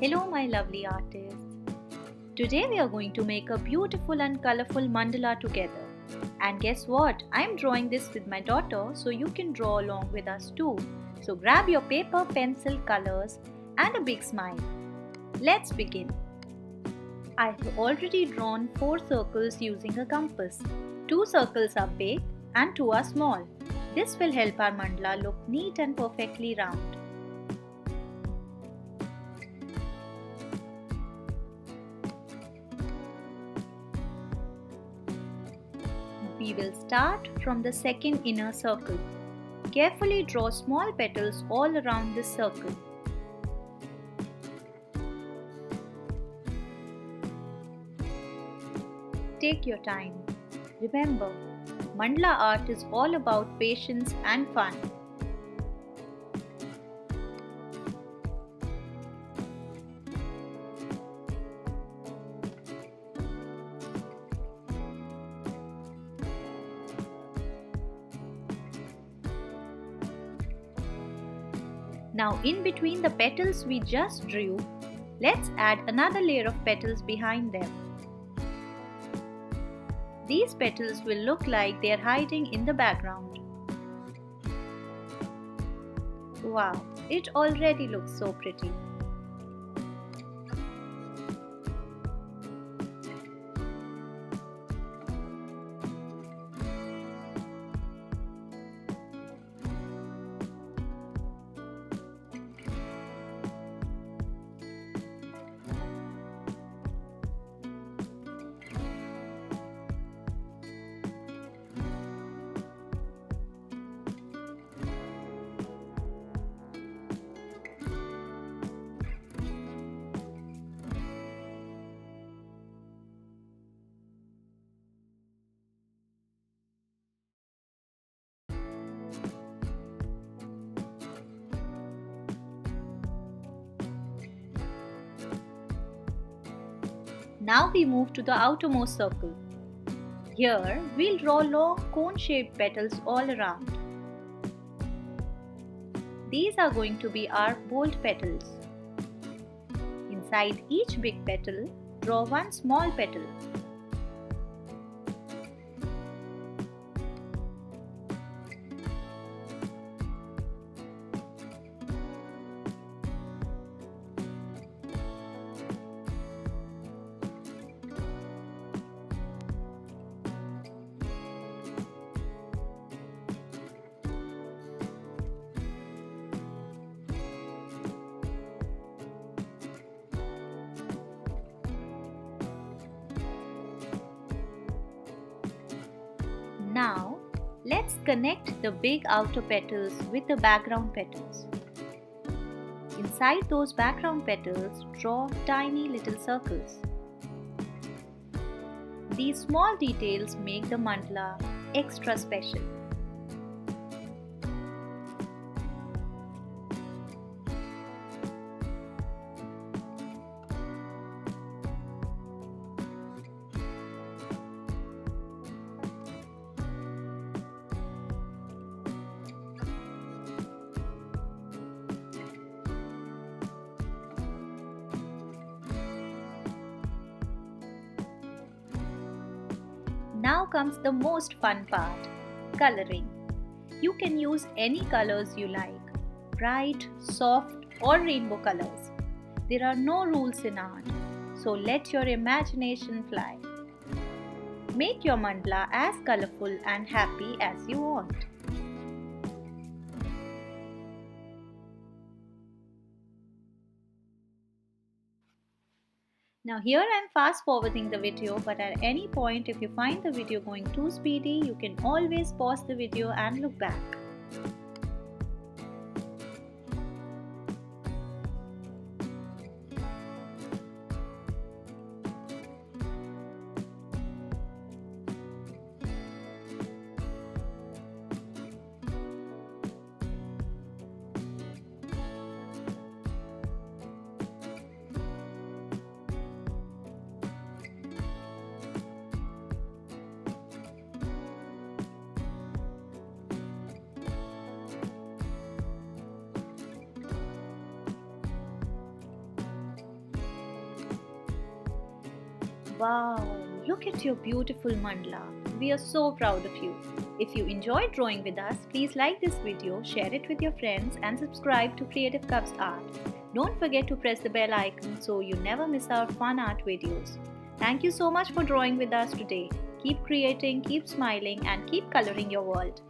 Hello my lovely artists. Today we are going to make a beautiful and colorful mandala together. And guess what? I'm drawing this with my daughter so you can draw along with us too. So grab your paper, pencil, colors and a big smile. Let's begin. I have already drawn 4 circles using a compass. 2 circles are big and 2 are small. This will help our mandala look neat and perfectly round. We will start from the second inner circle. Carefully draw small petals all around this circle. Take your time. Remember, mandala art is all about patience and fun. Now in between the petals we just drew, let's add another layer of petals behind them. These petals will look like they are hiding in the background. Wow, it already looks so pretty. Now we move to the outermost circle. Here we'll draw long cone-shaped petals all around. These are going to be our bold petals. Inside each big petal, draw one small petal. Now, let's connect the big outer petals with the background petals. Inside those background petals, draw tiny little circles. These small details make the mandala extra special. Now comes the most fun part, coloring. You can use any colors you like, bright, soft or rainbow colors. There are no rules in art, so let your imagination fly. Make your mandala as colorful and happy as you want. Now here I am fast forwarding the video, but at any point if you find the video going too speedy, you can always pause the video and look back. Wow, look at your beautiful mandala. We are so proud of you. If you enjoyed drawing with us, please like this video, share it with your friends, and subscribe to Creative Cubs Art. Don't forget to press the bell icon so you never miss our fun art videos. Thank you so much for drawing with us today. Keep creating, keep smiling, and keep coloring your world.